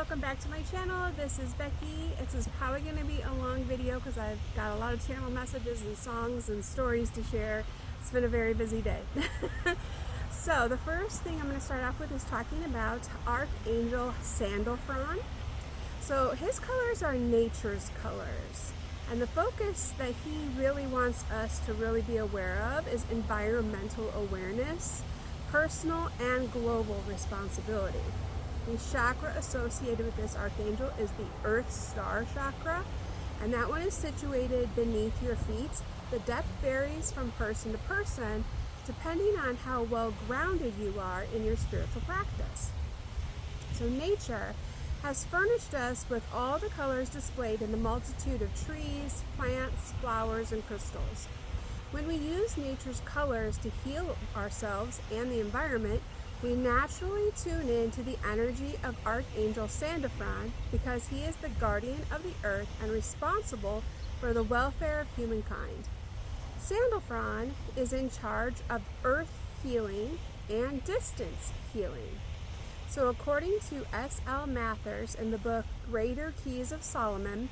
welcome back to my channel. This is Becky. This is probably going to be a long video because I've got a lot of channel messages and songs and stories to share. It's been a very busy day. So the first thing I'm going to start off with is talking about Archangel Sandalphon. So his colors are nature's colors, and the focus that he really wants us to really be aware of is environmental awareness, personal and global responsibility. The chakra associated with this archangel is the Earth Star chakra, and that one is situated beneath your feet. The depth varies from person to person depending on how well grounded you are in your spiritual practice. So nature has furnished us with all the colors displayed in the multitude of trees, plants, flowers, and crystals. When we use nature's colors to heal ourselves and the environment, we naturally tune in to the energy of Archangel Sandalphon because he is the guardian of the earth and responsible for the welfare of humankind. Sandalphon is in charge of earth healing and distance healing. So according to S.L. Mathers in the book Greater Keys of Solomon,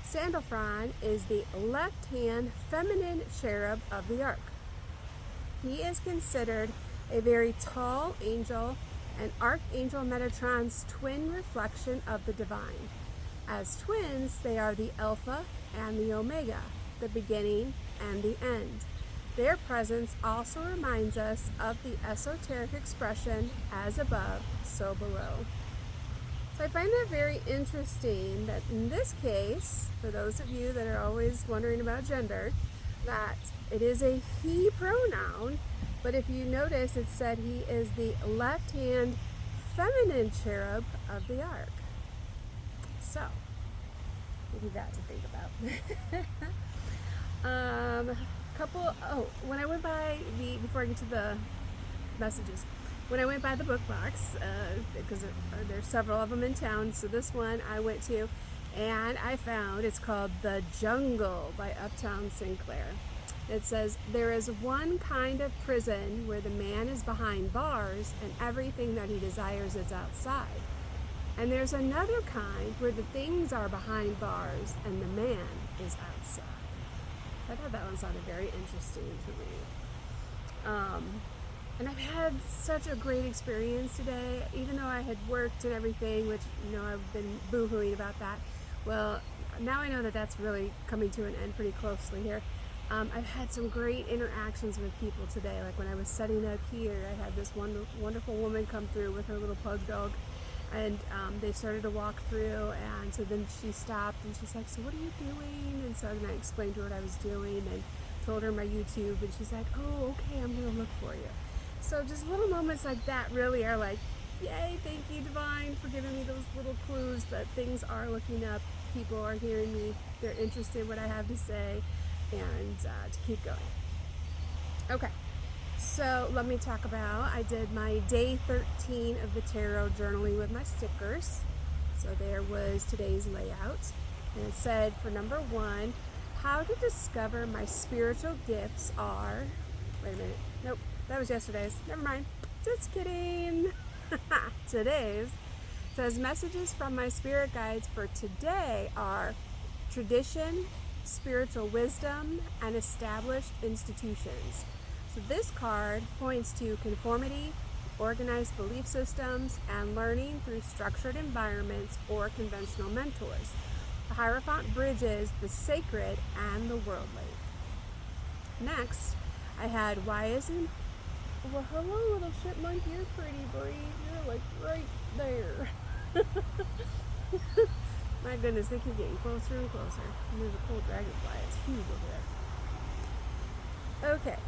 Sandalphon is the left-hand feminine cherub of the ark. He is considered a very tall angel and Archangel Metatron's twin reflection of the divine. As twins, they are the Alpha and the Omega, the beginning and the end. Their presence also reminds us of the esoteric expression, as above, so below. So I find that very interesting that in this case, for those of you that are always wondering about gender, that it is a he pronoun, but if you notice it said he is the left-hand feminine cherub of the ark. So, maybe that to think about. When I went by before I get to the messages, when I went by the book box, because there's several of them in town, so this one I went to, and I found it's called The Jungle by Uptown Sinclair. It says, there is one kind of prison where the man is behind bars and everything that he desires is outside. And there's another kind where the things are behind bars and the man is outside. I thought that one sounded very interesting to me. And I've had such a great experience today, even though I had worked and everything, which, I've been boo-hooing about that. Well, now I know that that's really coming to an end pretty closely here. I've had some great interactions with people today. Like when I was setting up here, I had this wonderful woman come through with her little pug dog, and they started to walk through, and so then she stopped and she's like, so what are you doing? And so then I explained to her what I was doing and told her my YouTube, and she's like, oh, okay, I'm gonna look for you. So just little moments like that really are like, yay, thank you, Divine, for giving me those little clues that things are looking up, people are hearing me, they're interested in what I have to say, and to keep going. Okay, so let me talk about, I did my day 13 of the tarot journaling with my stickers. So there was today's layout, and it said for number 1, how to discover my spiritual gifts are, wait a minute, nope, that was yesterday's, never mind, just kidding. Today's says messages from my spirit guides for today are tradition, spiritual wisdom, and established institutions. So this card points to conformity, organized belief systems, and learning through structured environments or conventional mentors. The Hierophant bridges the sacred and the worldly. Next, I had why isn't, well, hello little chipmunk, you're pretty, buddy. You're like right there. My goodness, they keep getting closer and closer. And there's a cool dragonfly. It's huge over there. Okay,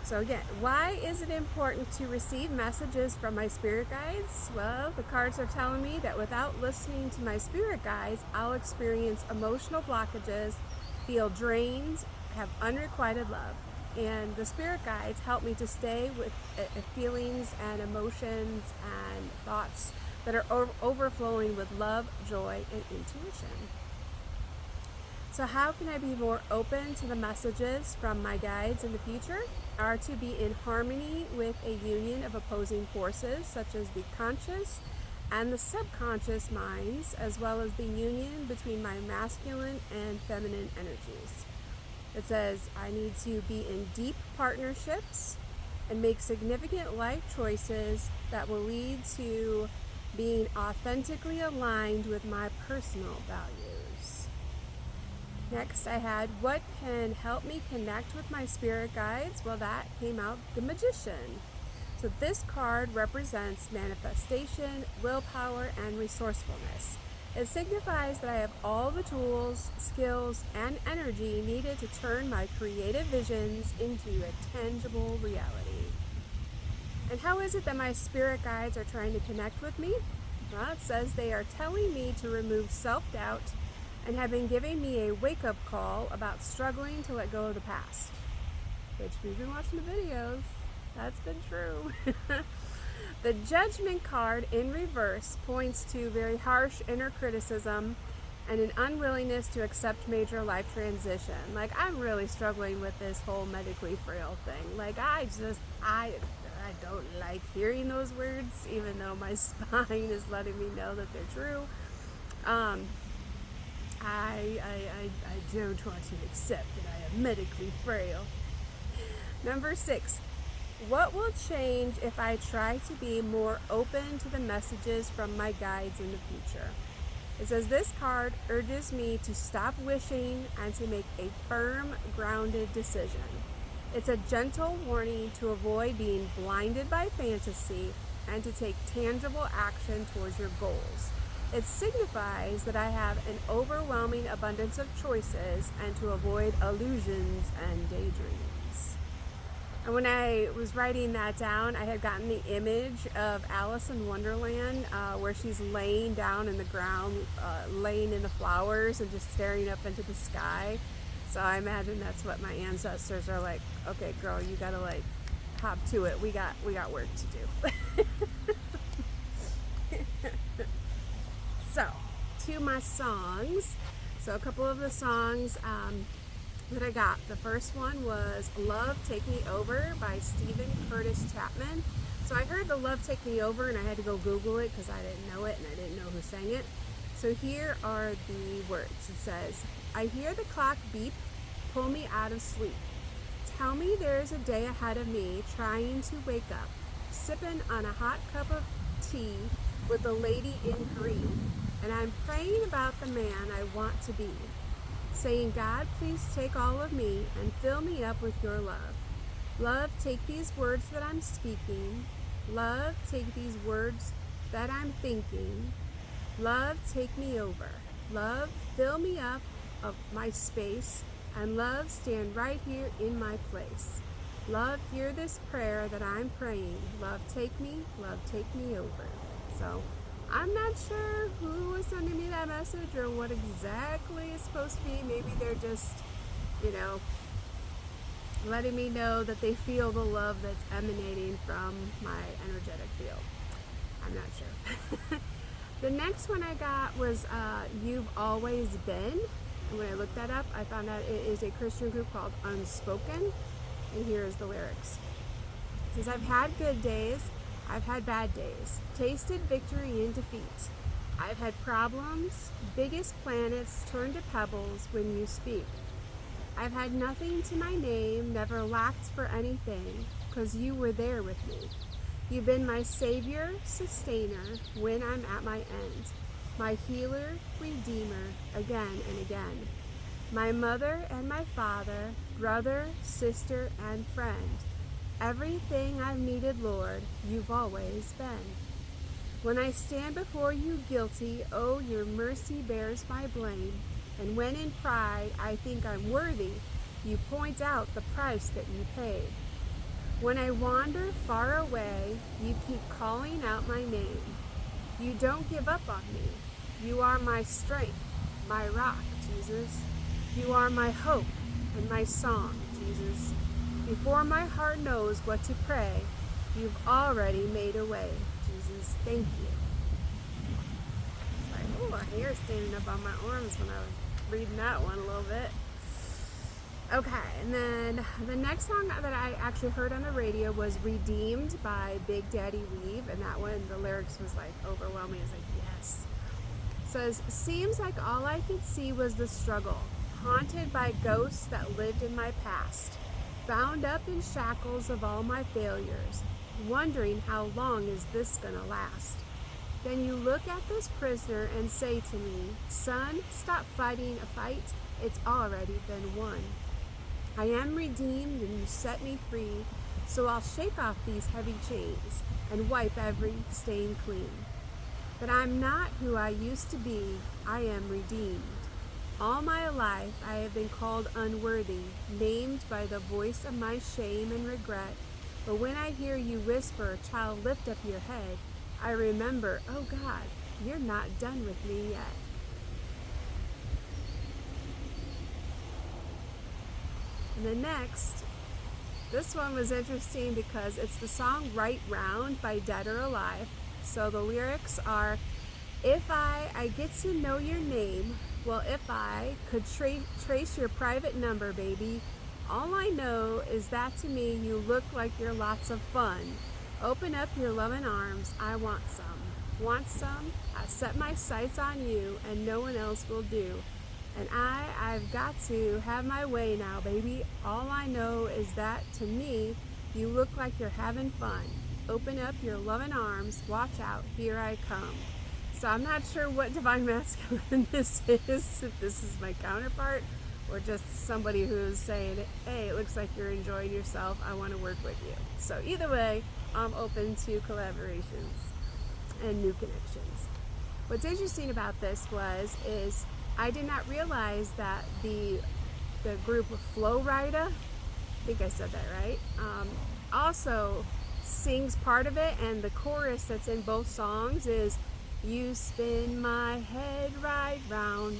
so again, why is it important to receive messages from my spirit guides? Well, the cards are telling me that without listening to my spirit guides, I'll experience emotional blockages, feel drained, have unrequited love. And the spirit guides help me to stay with feelings and emotions and thoughts that are overflowing with love, joy, and intuition. So how can I be more open to the messages from my guides in the future? Are to be in harmony with a union of opposing forces, such as the conscious and the subconscious minds, as well as the union between my masculine and feminine energies. It says I need to be in deep partnerships and make significant life choices that will lead to being authentically aligned with my personal values. Next, I had what can help me connect with my spirit guides. Well, that came out the Magician. So this card represents manifestation, willpower, and resourcefulness. It signifies that I have all the tools, skills, and energy needed to turn my creative visions into a tangible reality. And how is it that my spirit guides are trying to connect with me? Well, it says they are telling me to remove self-doubt and have been giving me a wake-up call about struggling to let go of the past. Which, if you've been watching the videos, that's been true. The Judgment card in reverse points to very harsh inner criticism and an unwillingness to accept major life transition. Like, I'm really struggling with this whole medically frail thing. Like, I don't like hearing those words, even though my spine is letting me know that they're true. I don't want to accept that I am medically frail. Number 6. What will change if I try to be more open to the messages from my guides in the future? It says this card urges me to stop wishing and to make a firm, grounded decision. It's a gentle warning to avoid being blinded by fantasy and to take tangible action towards your goals. It signifies that I have an overwhelming abundance of choices and to avoid illusions and daydreams. And when I was writing that down, I had gotten the image of Alice in Wonderland, where she's laying down in the ground, laying in the flowers and just staring up into the sky. So I imagine that's what my ancestors are like. Okay, girl, you gotta like hop to it. We got work to do. So, to my songs. So a couple of the songs that I got. The first one was Love Take Me Over by Stephen Curtis Chapman. So I heard the Love Take Me Over and I had to go Google it because I didn't know it and I didn't know who sang it. So here are the words. It says, I hear the clock beep, pull me out of sleep. Tell me there's a day ahead of me trying to wake up, sipping on a hot cup of tea with a lady in green. And I'm praying about the man I want to be, saying, God, please take all of me and fill me up with your love. Love, take these words that I'm speaking. Love, take these words that I'm thinking. Love, take me over. Love, fill me up of my space. And love, stand right here in my place. Love, hear this prayer that I'm praying. Love, take me over. So, I'm not sure who was sending me that message or what exactly is supposed to be. Maybe they're just, letting me know that they feel the love that's emanating from my energetic field. I'm not sure. The next one I got was You've Always Been. And when I looked that up, I found out it is a Christian group called Unspoken. And here's the lyrics. It says, I've had good days. I've had bad days, tasted victory and defeat. I've had problems, biggest planets turn to pebbles when you speak. I've had nothing to my name, never lacked for anything, 'cause you were there with me. You've been my savior, sustainer, when I'm at my end. My healer, redeemer, again and again. My mother and my father, brother, sister, and friend. Everything I've needed, Lord, you've always been. When I stand before you guilty, oh, your mercy bears my blame. And when in pride I think I'm worthy, you point out the price that you paid. When I wander far away, you keep calling out my name. You don't give up on me. You are my strength, my rock, Jesus. You are my hope and my song, Jesus. Before my heart knows what to pray, you've already made a way, Jesus. Thank you. Like, oh, my hair standing up on my arms when I was reading that one a little bit. Okay, and then the next song that I actually heard on the radio was Redeemed by Big Daddy Weave, and that one, the lyrics was like overwhelming. I was like, yes. It says, seems like all I could see was the struggle, haunted by ghosts that lived in my past, bound up in shackles of all my failures, wondering how long is this gonna last. Then you look at this prisoner and say to me, son, stop fighting a fight, it's already been won. I am redeemed and you set me free, so I'll shake off these heavy chains and wipe every stain clean. But I'm not who I used to be, I am redeemed. All my life I have been called unworthy, named by the voice of my shame and regret. But when I hear you whisper, child, lift up your head, I remember, oh God, you're not done with me yet. And the next, this one was interesting because it's the song Right Round by Dead or Alive. So the lyrics are, if I get to know your name, well, if I could trace your private number, baby, all I know is that to me you look like you're lots of fun. Open up your loving arms, I want some. Want some? I set my sights on you and no one else will do. And I've got to have my way now, baby. All I know is that to me, you look like you're having fun. Open up your loving arms, watch out, here I come. So I'm not sure what divine masculine this is, if this is my counterpart or just somebody who's saying, hey, it looks like you're enjoying yourself, I want to work with you. So either way, I'm open to collaborations and new connections. What's interesting about this is I did not realize that the group of Flow Rida, I think I said that right, also sings part of it, and the chorus that's in both songs is, you spin my head right round,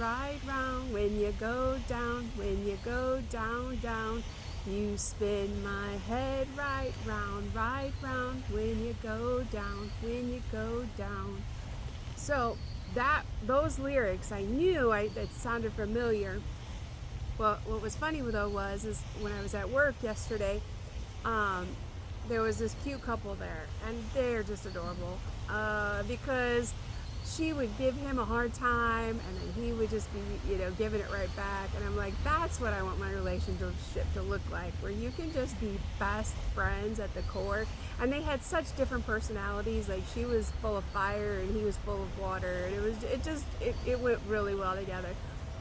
when you go down, down. You spin my head right round, when you go down. So those lyrics, I knew it sounded familiar. Well, what was funny though is when I was at work yesterday, there was this cute couple there, and they're just adorable, because she would give him a hard time, and then he would just be, giving it right back. And I'm like, that's what I want my relationship to look like, where you can just be best friends at the core. And they had such different personalities. Like, she was full of fire, and he was full of water, and it went really well together.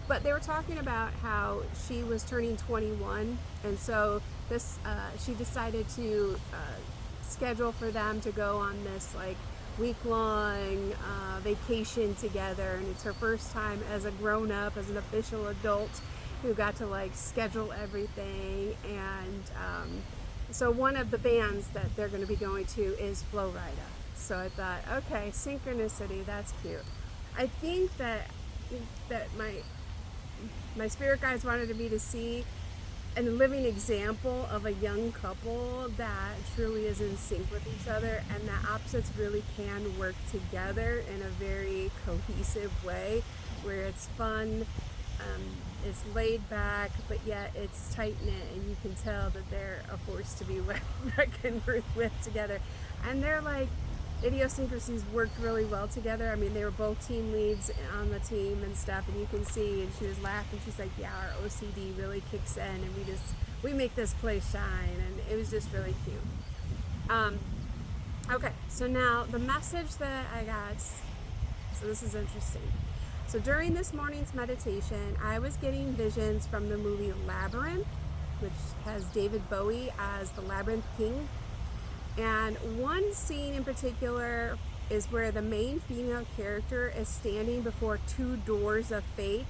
But they were talking about how she was turning 21, and so she decided to schedule for them to go on this like week-long vacation together, and it's her first time as a grown-up, as an official adult who got to like schedule everything. And so one of the bands that they're going to be going to is Flow Rida. So I thought, okay, synchronicity, that's cute. I think that my spirit guides wanted me to see a living example of a young couple that truly is in sync with each other, and that opposites really can work together in a very cohesive way, where it's fun, it's laid back, but yet it's tight knit, and you can tell that they're a force to be reckoned with together. And they're like, idiosyncrasies worked really well together. I mean, they were both team leads on the team and stuff, and you can see, and she was laughing, she's like, yeah, our OCD really kicks in, and we make this place shine, and it was just really cute. Okay, so now the message that I got, so this is interesting. So during this morning's meditation, I was getting visions from the movie Labyrinth, which has David Bowie as the Labyrinth King. And one scene in particular is where the main female character is standing before two doors of fate,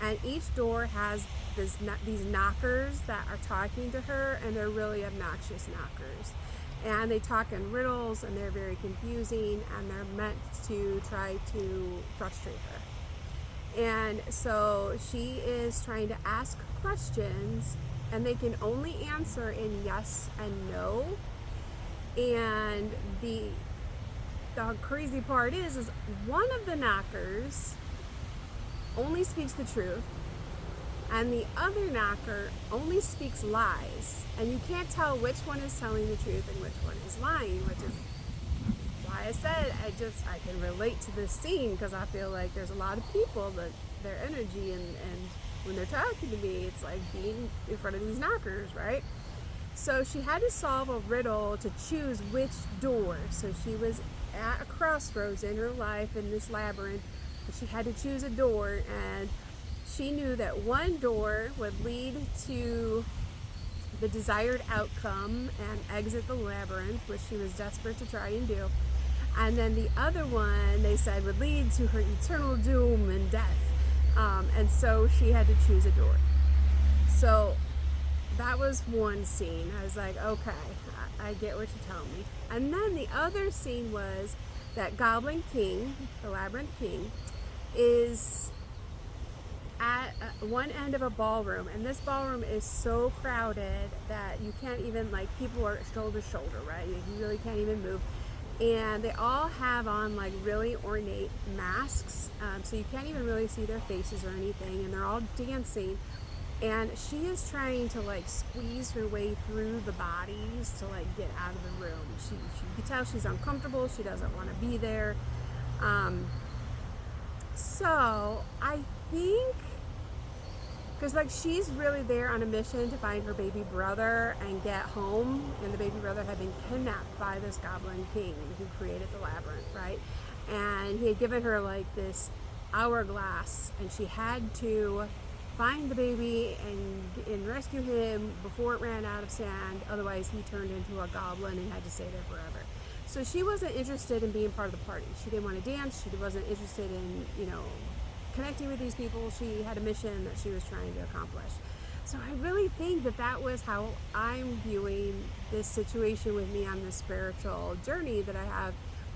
and each door has these knockers that are talking to her, and they're really obnoxious knockers. And they talk in riddles, and they're very confusing, and they're meant to try to frustrate her. And so she is trying to ask questions, and they can only answer in yes and no. And the crazy part is one of the knockers only speaks the truth, And the other knocker only speaks lies. And you can't tell which one is telling the truth and which one is lying, which is why I said I can relate to this scene, because I feel like there's a lot of people that their energy and when they're talking to me, it's like being in front of these knockers, right? So she had to solve a riddle to choose which door. So she was at a crossroads in her life in this labyrinth. She had to choose a door, and she knew that one door would lead to the desired outcome and exit the labyrinth, which she was desperate to try and do. And then the other one, they said, would lead to her eternal doom and death. And so she had to choose a door. So that was one scene. I was like, okay, I get what you're telling me. And then the other scene was that Goblin King, the Labyrinth King, is at one end of a ballroom, and this ballroom is so crowded that you can't even, like, people are shoulder to shoulder, right? You really can't even move. And they all have on like really ornate masks, so you can't even really see their faces or anything, and they're all dancing. And she is trying to like squeeze her way through the bodies to like get out of the room. She you can tell she's uncomfortable. She doesn't want to be there. So I think, because like she's really there on a mission to find her baby brother and get home, and the baby brother had been kidnapped by this Goblin King who created the labyrinth, right? And he had given her like this hourglass, and she had to find the baby and rescue him before it ran out of sand. Otherwise he turned into a goblin and had to stay there forever. So she wasn't interested in being part of the party. She didn't want to dance. She wasn't interested in, connecting with these people. She had a mission that she was trying to accomplish. So I really think that that was how I'm viewing this situation with me on this spiritual journey that I have.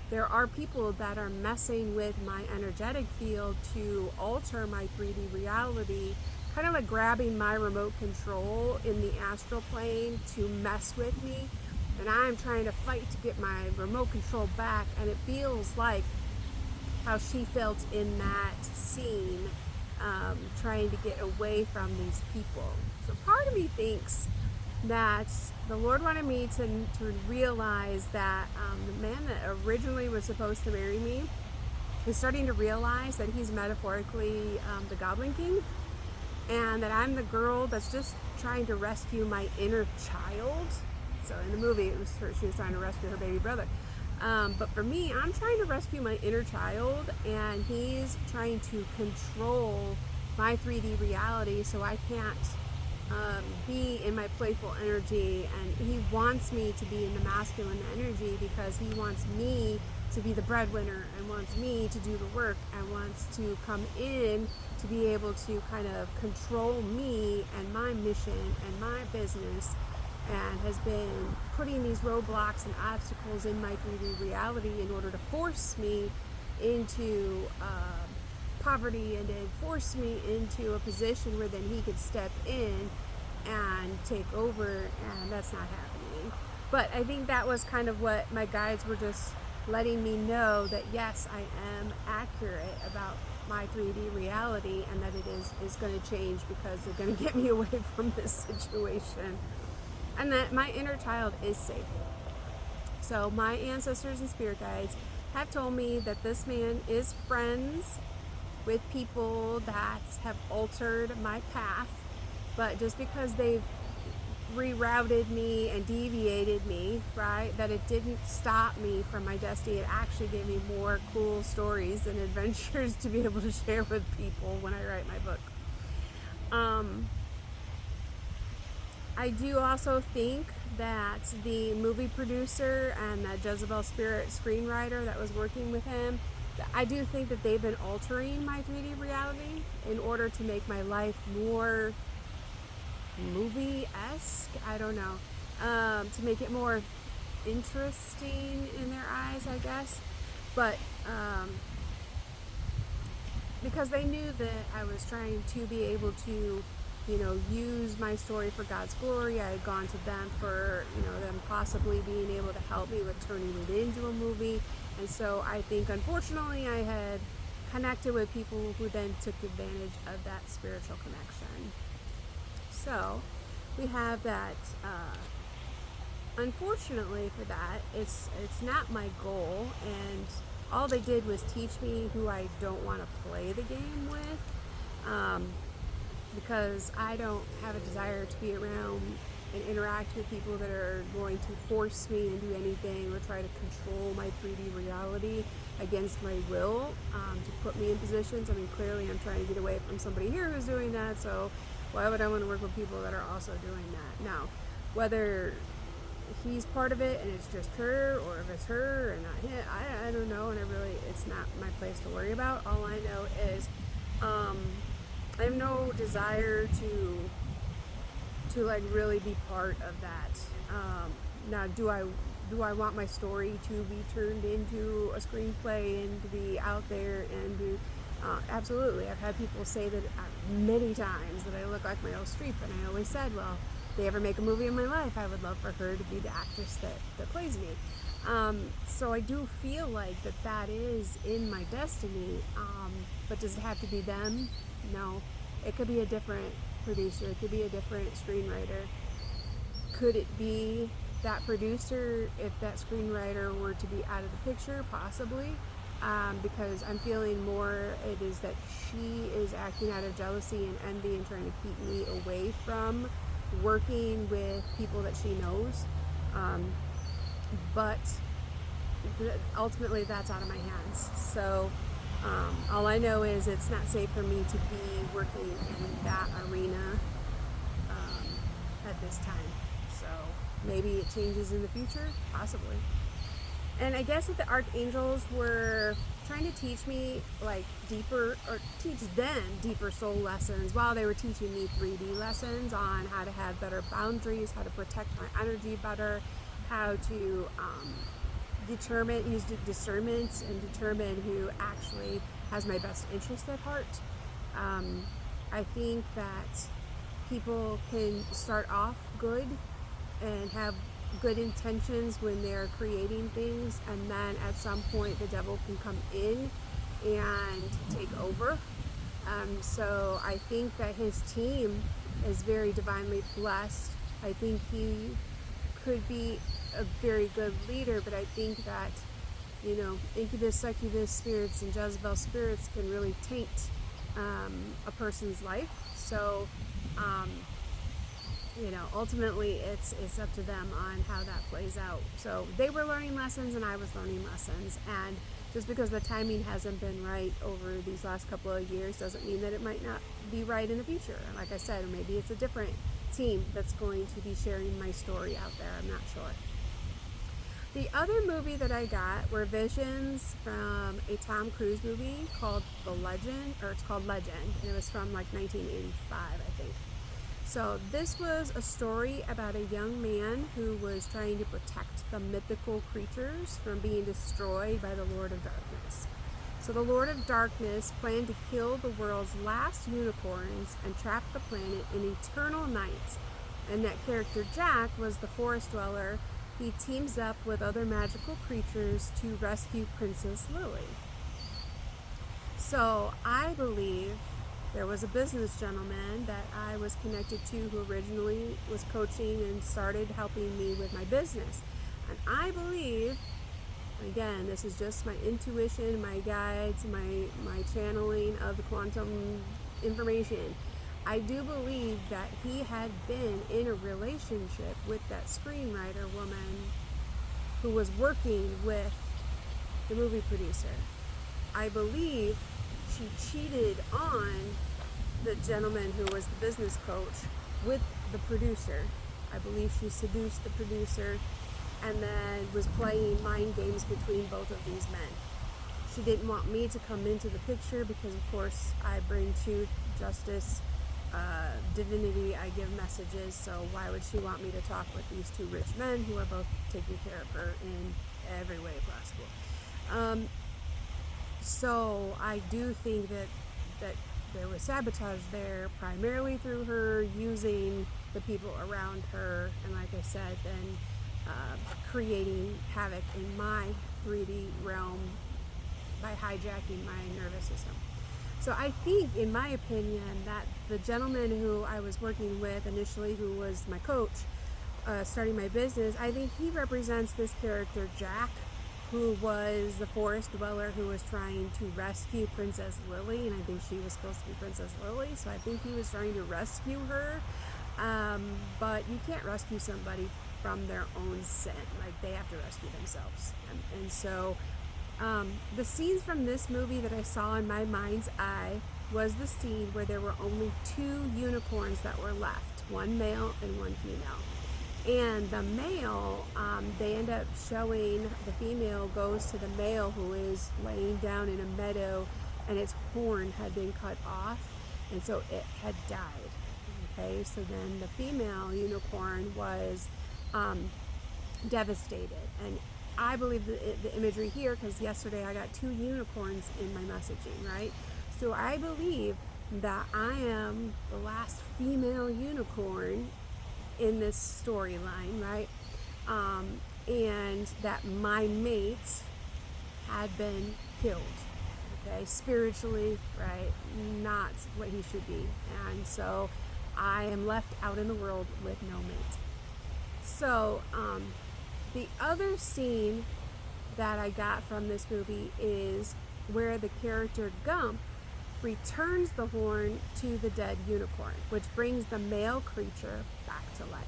There are people that are messing with my energetic field to alter my 3D reality, kind of like grabbing my remote control in the astral plane to mess with me. And I'm trying to fight to get my remote control back, and it feels like how she felt in that scene, trying to get away from these people. So part of me thinks that the Lord wanted me to realize that the man that originally was supposed to marry me is starting to realize that he's metaphorically the Goblin King, and that I'm the girl that's just trying to rescue my inner child. So in the movie, she was trying to rescue her baby brother. But for me, I'm trying to rescue my inner child, and he's trying to control my 3D reality so I can't be in my playful energy. And he wants me to be in the masculine energy because he wants me to be the breadwinner and wants me to do the work and wants to come in to be able to kind of control me and my mission and my business, and has been putting these roadblocks and obstacles in my 3D reality in order to force me into poverty and to force me into a position where then he could step in and take over, and that's not happening. But I think that was kind of what my guides were just letting me know, that yes, I am accurate about my 3D reality, and that it is going to change because they're going to get me away from this situation, and that my inner child is safe. So my ancestors and spirit guides have told me that this man is friends with people that have altered my path, but just because they've rerouted me and deviated me, right, that it didn't stop me from my destiny. It actually gave me more cool stories and adventures to be able to share with people when I write my book. I do also think that the movie producer and the Jezebel Spirit screenwriter that was working with him, I do think that they've been altering my 3D reality in order to make my life more movie-esque, I don't know, to make it more interesting in their eyes, I guess. But because they knew that I was trying to be able to, use my story for God's glory, I had gone to them for, them possibly being able to help me with turning it into a movie. And so I think, unfortunately, I had connected with people who then took advantage of that spiritual connection. So we have that. Unfortunately for that, it's not my goal, and all they did was teach me who I don't want to play the game with, because I don't have a desire to be around and interact with people that are going to force me to do anything or try to control my 3D reality against my will, to put me in positions. I mean, clearly I'm trying to get away from somebody here who's doing that, so why would I want to work with people that are also doing that? Now, whether he's part of it and it's just her, or if it's her and not him, I don't know, and it's not my place to worry about. All I know is I have no desire to like really be part of that. Now, do I want my story to be turned into a screenplay and to be out there and do? Absolutely. I've had people say that many times that I look like Meryl Streep, and I always said, well, if they ever make a movie in my life, I would love for her to be the actress that plays me. So I do feel like that is in my destiny, but does it have to be them? No. It could be a different producer. It could be a different screenwriter. Could it be that producer if that screenwriter were to be out of the picture? Possibly. Because I'm feeling more it is that she is acting out of jealousy and envy and trying to keep me away from working with people that she knows. But ultimately that's out of my hands. So all I know is it's not safe for me to be working in that arena at this time. So maybe it changes in the future, possibly. And I guess that the archangels were trying to teach me like deeper, or teach them deeper soul lessons while they were teaching me 3D lessons on how to have better boundaries, how to protect my energy better, how to use discernment and determine who actually has my best interest at heart. I think that people can start off good and have good intentions when they're creating things, and then at some point the devil can come in and take over. So I think that his team is very divinely blessed. I think he could be a very good leader, but I think that, incubus, succubus spirits and Jezebel spirits can really taint a person's life. So ultimately it's up to them on how that plays out. So they were learning lessons and I was learning lessons, and just because the timing hasn't been right over these last couple of years doesn't mean that it might not be right in the future. And like I said, maybe it's a different team that's going to be sharing my story out there. I'm not sure. The other movie that I got were visions from a Tom Cruise movie called it's called Legend, and it was from like 1985, I think. So this was a story about a young man who was trying to protect the mythical creatures from being destroyed by the Lord of Darkness. So the Lord of Darkness planned to kill the world's last unicorns and trap the planet in eternal night. And that character Jack was the forest dweller. He teams up with other magical creatures to rescue Princess Lily. So I believe there was a business gentleman that I was connected to who originally was coaching and started helping me with my business. And I believe, again, this is just my intuition, my guides, my channeling of the quantum information. I do believe that he had been in a relationship with that screenwriter woman who was working with the movie producer. I believe she cheated on the gentleman who was the business coach with the producer. I believe she seduced the producer and then was playing mind games between both of these men. She didn't want me to come into the picture because, of course, I bring truth, justice, divinity. I give messages, so why would she want me to talk with these two rich men who are both taking care of her in every way possible? So I do think that there was sabotage there, primarily through her using the people around her, and like I said, then creating havoc in my 3D realm by hijacking my nervous system. So I think, in my opinion, that the gentleman who I was working with initially, who was my coach, starting my business, I think he represents this character, Jack, who was the forest dweller who was trying to rescue Princess Lily, and I think she was supposed to be Princess Lily, so I think he was trying to rescue her. But you can't rescue somebody from their own sin. Like, they have to rescue themselves. And so the scenes from this movie that I saw in my mind's eye was the scene where there were only 2 unicorns that were left, one male and one female. And the male, they end up showing the female goes to the male who is laying down in a meadow, and its horn had been cut off, and so it had died. Okay, so then the female unicorn was devastated. And I believe the imagery here, because yesterday I got 2 unicorns in my messaging, right? So I believe that I am the last female unicorn in this storyline, right? And that my mate had been killed, okay, spiritually, right? Not what he should be. And so I am left out in the world with no mate. So the other scene that I got from this movie is where the character Gump returns the horn to the dead unicorn, which brings the male creature back to life.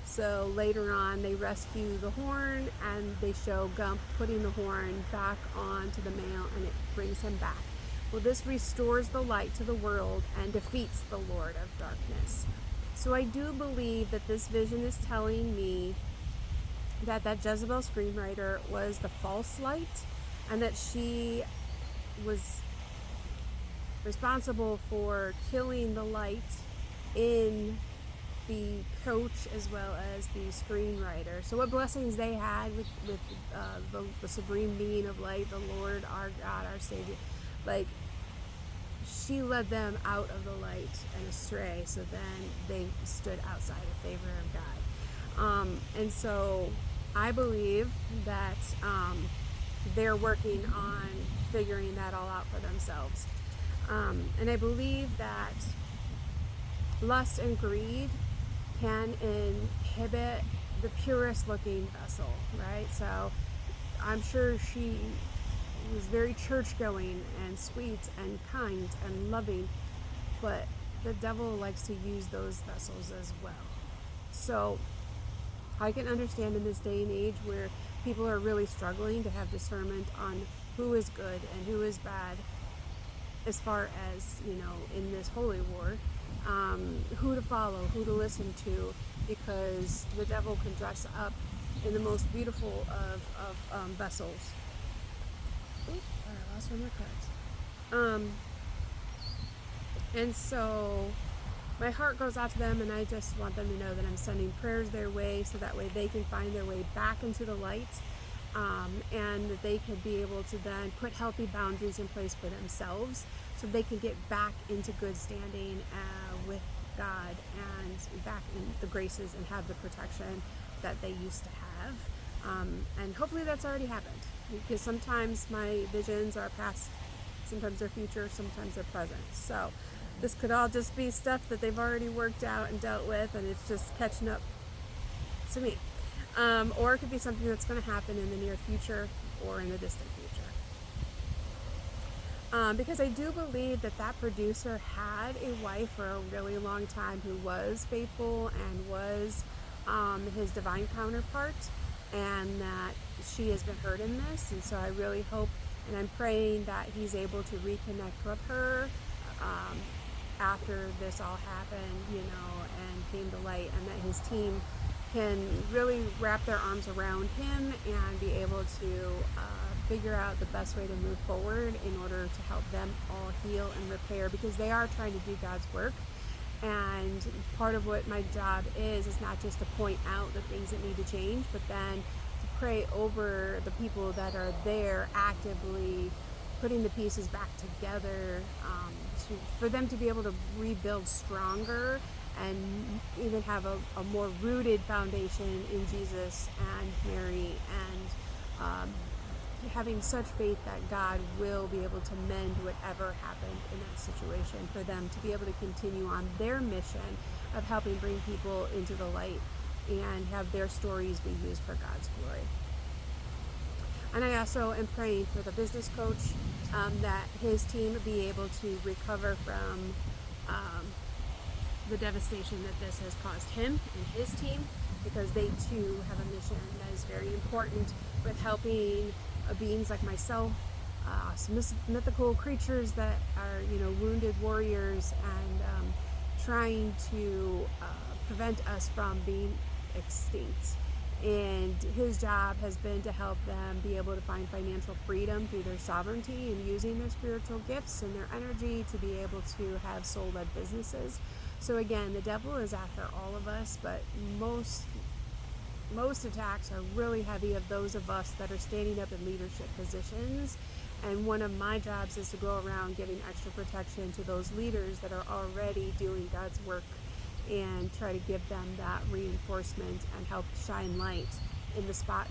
So later on, they rescue the horn, and they show Gump putting the horn back onto the male, and it brings him back. Well, this restores the light to the world and defeats the Lord of Darkness. So I do believe that this vision is telling me that Jezebel screenwriter was the false light, and that she was responsible for killing the light in the coach as well as the screenwriter. So what blessings they had with the supreme being of light, the Lord, our God, our Savior. Like, she led them out of the light and astray, so then they stood outside of favor of God. And so I believe that they're working on figuring that all out for themselves. And I believe that lust and greed can inhibit the purest looking vessel, right? So I'm sure she was very church going and sweet and kind and loving, but the devil likes to use those vessels as well. So I can understand in this day and age where people are really struggling to have discernment on who is good and who is bad, as far as, in this holy war, who to follow, who to listen to, because the devil can dress up in the most beautiful of vessels. Ooh, I lost one of my cards. And so my heart goes out to them, and I just want them to know that I'm sending prayers their way, so that way they can find their way back into the light, and that they can be able to then put healthy boundaries in place for themselves, so they can get back into good standing with God and back in the graces and have the protection that they used to have. And hopefully that's already happened, because sometimes my visions are past, sometimes they're future, sometimes they're present. So this could all just be stuff that they've already worked out and dealt with, and it's just catching up to me. Or it could be something that's going to happen in the near future or in the distant future. Because I do believe that producer had a wife for a really long time who was faithful and was his divine counterpart, and that she has been hurt in this. And so I really hope, and I'm praying that he's able to reconnect with her after this all happened, and came to light, and that his team can really wrap their arms around him and be able to figure out the best way to move forward in order to help them all heal and repair, because they are trying to do God's work. And part of what my job is not just to point out the things that need to change, but then to pray over the people that are there actively putting the pieces back together, for them to be able to rebuild stronger and even have a more rooted foundation in Jesus and Mary, and having such faith that God will be able to mend whatever happened in that situation, for them to be able to continue on their mission of helping bring people into the light and have their stories be used for God's glory. And I also am praying for the business coach, that his team be able to recover from the devastation that this has caused him and his team, because they too have a mission that is very important with helping beings like myself, some mythical creatures that are, wounded warriors, and trying to prevent us from being extinct. And his job has been to help them be able to find financial freedom through their sovereignty and using their spiritual gifts and their energy to be able to have soul-led businesses. So again, the devil is after all of us, but most attacks are really heavy of those of us that are standing up in leadership positions. And one of my jobs is to go around giving extra protection to those leaders that are already doing God's work, and try to give them that reinforcement and help shine light in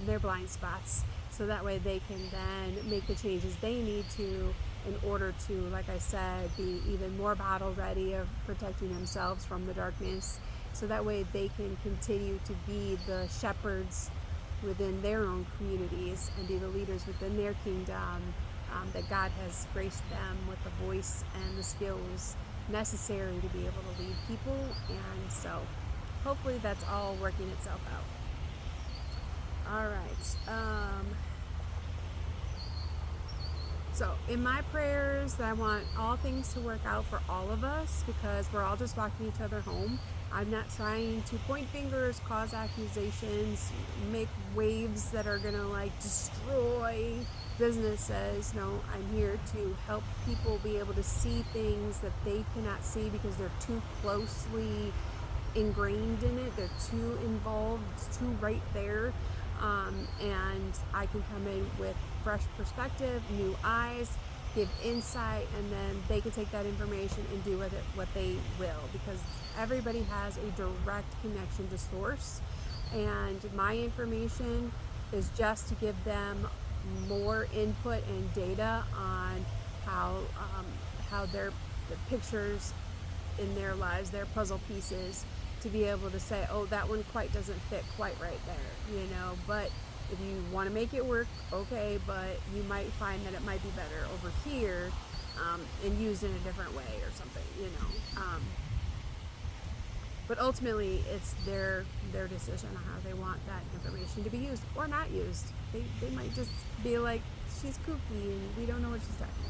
their blind spots, so that way they can then make the changes they need to in order to, like I said, be even more battle ready of protecting themselves from the darkness, so that way they can continue to be the shepherds within their own communities and be the leaders within their kingdom, that God has graced them with the voice and the skills necessary to be able to lead people. And so hopefully that's all working itself out. All right. So in my prayers, I want all things to work out for all of us, because we're all just walking each other home. I'm not trying to point fingers, cause accusations, make waves that are gonna destroy businesses. No, I'm here to help people be able to see things that they cannot see because they're too closely ingrained in it. They're too involved. It's too right there. And I can come in with fresh perspective, new eyes, give insight, and then they can take that information and do with it what they will, because everybody has a direct connection to source, and my information is just to give them more input and data on how the pictures in their lives, their puzzle pieces, to be able to say, oh, that one quite doesn't fit quite right there, but if you want to make it work, okay, but you might find that it might be better over here, and used in a different way or something, but ultimately it's their decision on how they want that information to be used or not used. They might just be like, she's kooky and we don't know what she's talking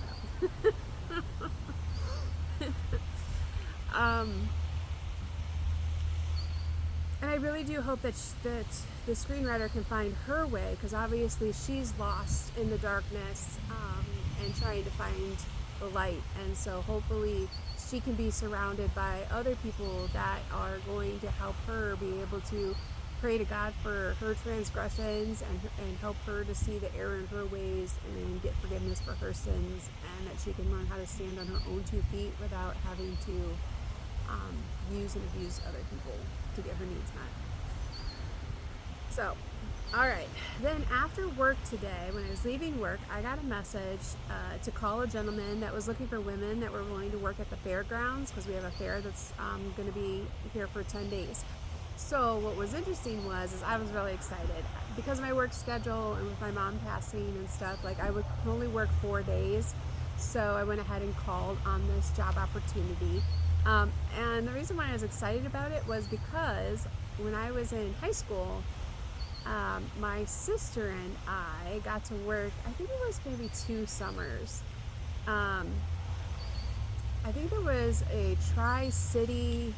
about. And I really do hope that the screenwriter can find her way, because obviously she's lost in the darkness, and trying to find the light. And so hopefully she can be surrounded by other people that are going to help her be able to pray to God for her transgressions, and help her to see the error in her ways and get forgiveness for her sins, and that she can learn how to stand on her own 2 feet without having to use and abuse other people to get her needs met. So, all right. Then after work today, when I was leaving work, I got a message to call a gentleman that was looking for women that were willing to work at the fairgrounds, because we have a fair that's going to be here for 10 days. So what was interesting is I was really excited because of my work schedule, and with my mom passing and stuff, I would only work 4 days. So I went ahead and called on this job opportunity. And the reason why I was excited about it was because when I was in high school, my sister and I got to work, I think it was maybe 2 summers. I think there was a Tri-City,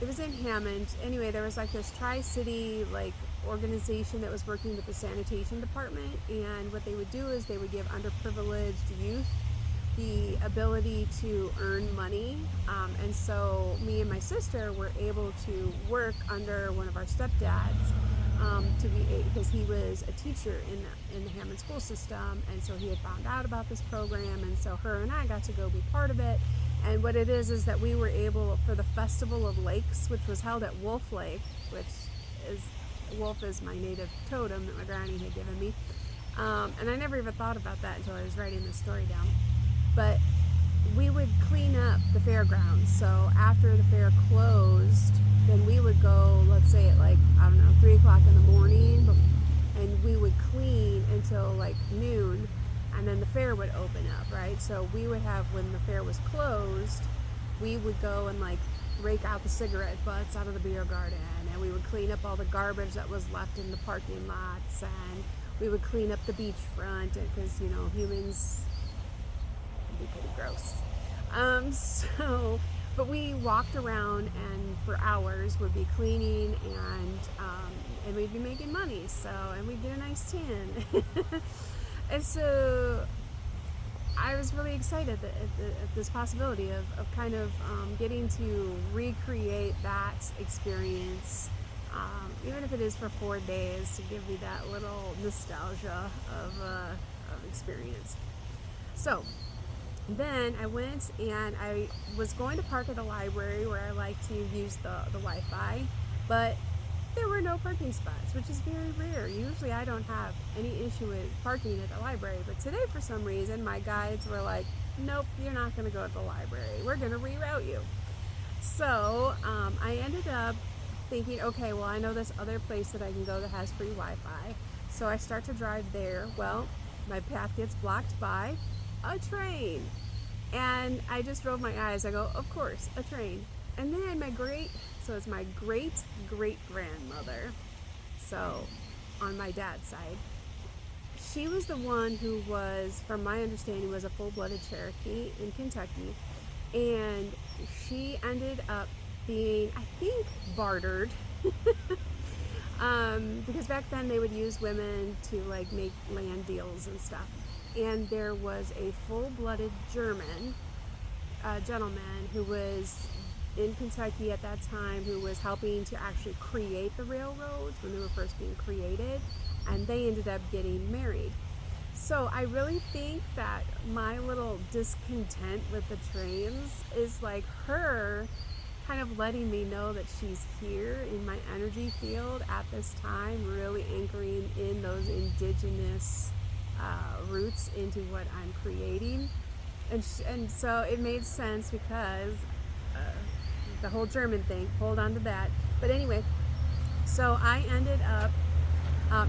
it was in Hammond. Anyway, there was this Tri-City organization that was working with the sanitation department, and what they would do is they would give underprivileged youth the ability to earn money, and so me and my sister were able to work under one of our stepdads, because he was a teacher in the Hammond school system, and so he had found out about this program, and so her and I got to go be part of it. And what it is that we were able, for the Festival of Lakes, which was held at Wolf Lake, Wolf is my native totem that my granny had given me. And I never even thought about that until I was writing this story down. But we would clean up the fairgrounds. So after the fair closed, then we would go, let's say at like, I don't know, 3 o'clock in the morning, and we would clean until like noon, and then the fair would open up, right? So we would have, when the fair was closed, we would go and like rake out the cigarette butts out of the beer garden, and we would clean up all the garbage that was left in the parking lots, and we would clean up the beachfront, because, you know, humans can be pretty gross. But we walked around and for hours would be cleaning, and we'd be making money. So, and we'd get a nice tan. And so I was really excited at this possibility of kind of getting to recreate that experience, even if it is for 4 days, to give me that little nostalgia of experience. So then I went, and I was going to park at the library where I like to use the Wi-Fi, but there were no parking spots, which is very rare. Usually I don't have any issue with parking at the library, but today for some reason my guides were like, nope, you're not going to go to the library. We're going to reroute you. So I ended up thinking, okay, well, I know this other place that I can go that has free Wi-Fi. So I start to drive there. Well, my path gets blocked by a train. And I just rolled my eyes. I go, of course, a train. And then it's my great-great-grandmother, so on my dad's side, she was the one who was, from my understanding, was a full-blooded Cherokee in Kentucky, and she ended up being, I think, bartered, because back then they would use women to like make land deals and stuff, and there was a full-blooded German gentleman who was in Kentucky at that time, who was helping to actually create the railroads when they were first being created, and they ended up getting married. So I really think that my little discontent with the trains is like her kind of letting me know that she's here in my energy field at this time, really anchoring in those indigenous roots into what I'm creating. And so it made sense, because the whole German thing, hold on to that. But anyway, so I ended up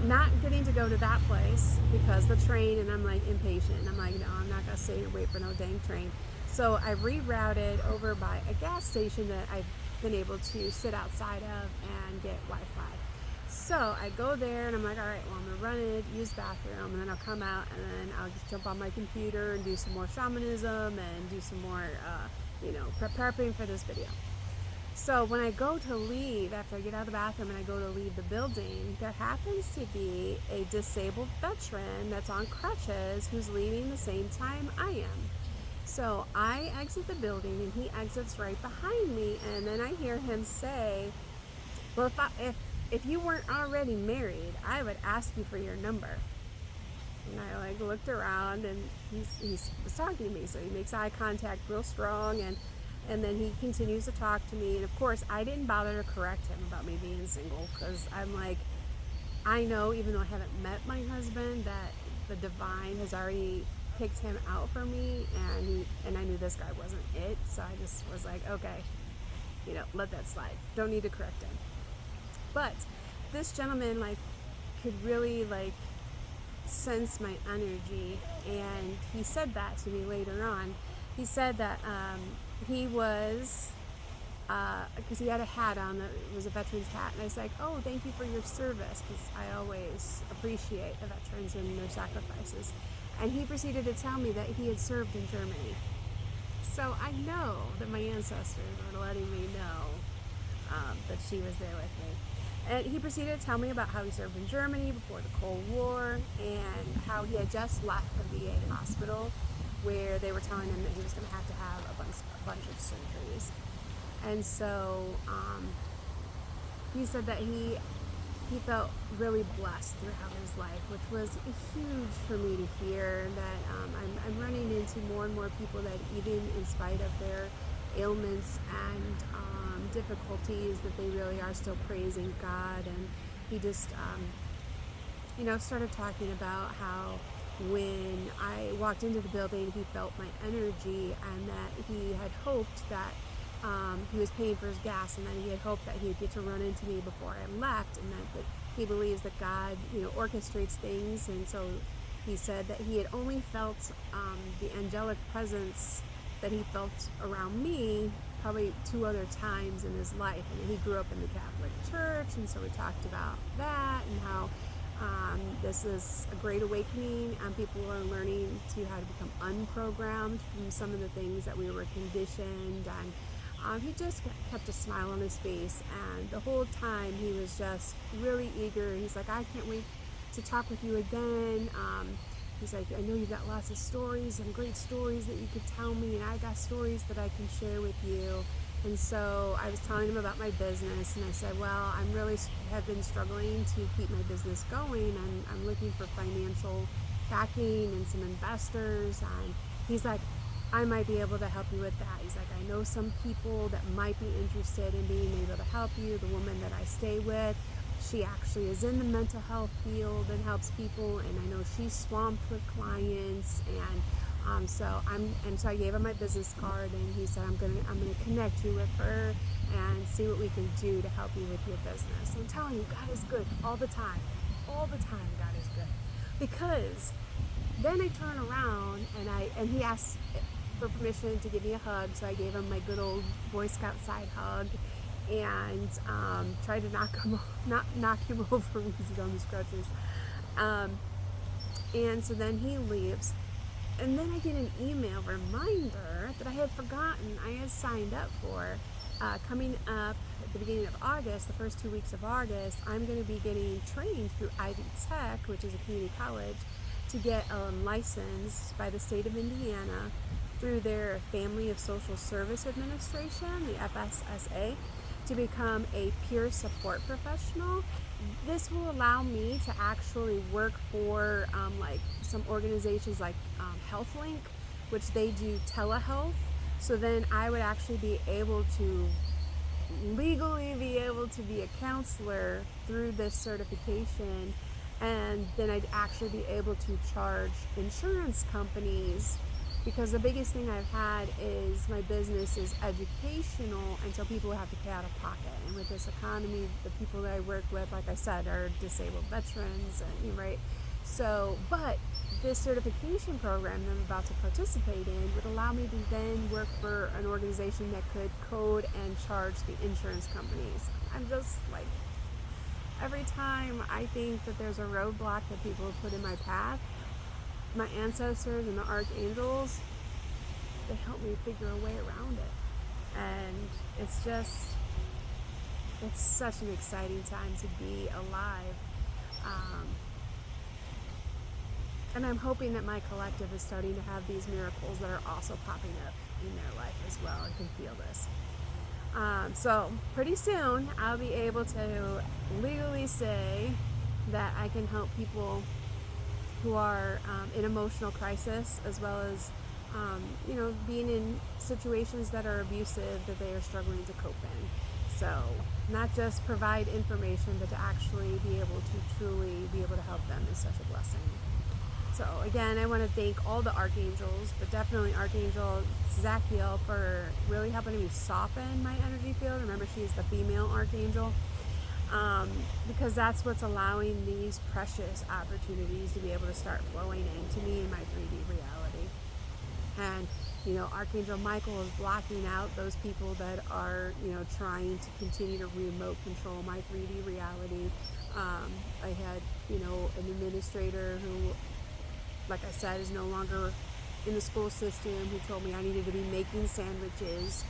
not getting to go to that place because the train, and I'm like impatient. I'm like, no, I'm not gonna sit here and wait for no dang train. So I rerouted over by a gas station that I've been able to sit outside of and get Wi-Fi. So I go there, and I'm like, all right, well, I'm gonna run it, use the bathroom, and then I'll come out, and then I'll just jump on my computer and do some more shamanism and do some more, prepping for this video. So when I go to leave, after I get out of the bathroom and I go to leave the building, there happens to be a disabled veteran that's on crutches who's leaving the same time I am. So I exit the building, and he exits right behind me, and then I hear him say, well, if you weren't already married, I would ask you for your number. And I like looked around, and he was talking to me, so he makes eye contact real strong, and then he continues to talk to me. And of course, I didn't bother to correct him about me being single, because I'm like, I know, even though I haven't met my husband, that the divine has already picked him out for me, and I knew this guy wasn't it. So I just was like, okay, let that slide. Don't need to correct him. But this gentleman could really sense my energy, and he said that to me later on. He said that he was, because he had a hat on that was a veteran's hat, and I was like, oh, thank you for your service, because I always appreciate the veterans and their sacrifices. And he proceeded to tell me that he had served in Germany. So I know that my ancestors were letting me know that she was there with me. And he proceeded to tell me about how he served in Germany before the Cold War, and how he had just left the VA hospital, where they were telling him that he was going to have a bunch of surgeries. And so he said that he felt really blessed throughout his life, which was huge for me to hear, that I'm running into more and more people that, even in spite of their ailments and difficulties, that they really are still praising God. And he just started talking about how when I walked into the building, he felt my energy, and that he had hoped that he was paying for his gas, and then he had hoped that he would get to run into me before I left, and that he believes that God, orchestrates things. And so he said that he had only felt the angelic presence that he felt around me probably 2 other times in his life. And he grew up in the Catholic Church, and so we talked about that and how this is a great awakening, and people are learning to how to become unprogrammed from some of the things that we were conditioned. And he just kept a smile on his face, and the whole time he was just really eager. He's like, I can't wait to talk with you again. He's like, I know you got lots of stories and great stories that you could tell me, and I got stories that I can share with you. And so I was telling him about my business, and I said, well, have been struggling to keep my business going, and I'm looking for financial backing and some investors. And he's like, I might be able to help you with that. He's like, I know some people that might be interested in being able to help you. The woman that I stay with, she actually is in the mental health field and helps people, and I know she's swamped with clients. And so I gave him my business card, and he said, I'm gonna connect you with her and see what we can do to help you with your business. I'm telling you, God is good all the time. All the time, God is good. Because then I turn around and he asked for permission to give me a hug, so I gave him my good old Boy Scout side hug, and tried to knock him over because he's on his crutches. And so then he leaves. And then I get an email reminder that I had forgotten I had signed up for. Coming up at the beginning of August, the first 2 weeks of August, I'm going to be getting trained through Ivy Tech, which is a community college, to get licensed by the state of Indiana through their Family of Social Service Administration, the FSSA, to become a peer support professional. This will allow me to actually work for some organizations like HealthLink, which they do telehealth. So then I would actually be able to legally be able to be a counselor through this certification, and then I'd actually be able to charge insurance companies, because the biggest thing I've had is my business is educational, and so people have to pay out of pocket. And with this economy, the people that I work with, like I said, are disabled veterans, and, right? So, but this certification program that I'm about to participate in would allow me to then work for an organization that could code and charge the insurance companies. I'm just like, every time I think that there's a roadblock that people have put in my path, my ancestors and the archangels, they help me figure a way around it. And it's such an exciting time to be alive. And I'm hoping that my collective is starting to have these miracles that are also popping up in their life as well, and can feel this. So pretty soon I'll be able to legally say that I can help people who are in emotional crisis, as well as being in situations that are abusive, that they are struggling to cope in. So not just provide information, but to actually be able to truly be able to help them is such a blessing. So again, I want to thank all the archangels, but definitely Archangel Zachiel for really helping me soften my energy field. Remember, she's the female archangel. Because that's what's allowing these precious opportunities to be able to start flowing into me in my 3D reality. And Archangel Michael is blocking out those people that are trying to continue to remote control my 3D reality. I had an administrator who, like I said, is no longer in the school system, who told me I needed to be making sandwiches.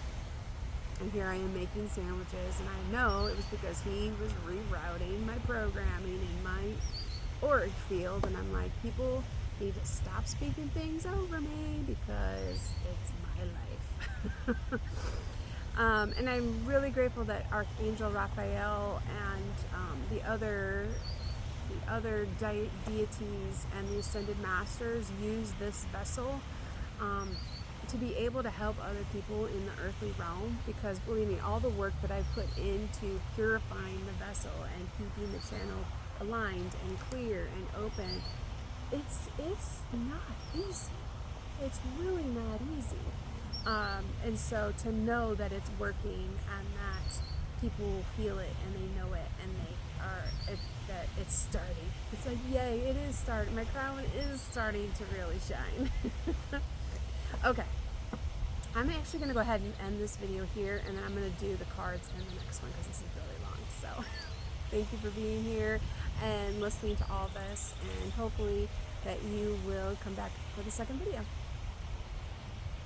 And here I am making sandwiches, and I know it was because he was rerouting my programming in my auric field. And I'm like, people need to stop speaking things over me, because it's my life. And I'm really grateful that Archangel Raphael and the other deities and the Ascended Masters use this vessel to be able to help other people in the earthly realm, because believe me, all the work that I put into purifying the vessel and keeping the channel aligned and clear and open, it's not easy. It's really not easy. And so to know that it's working and that people will feel it and they know it and that it's starting. It's like, yay, it is starting. My crown is starting to really shine. Okay. I'm actually going to go ahead and end this video here, and then I'm going to do the cards in the next one because this is really long. So thank you for being here and listening to all this, and hopefully that you will come back for the second video.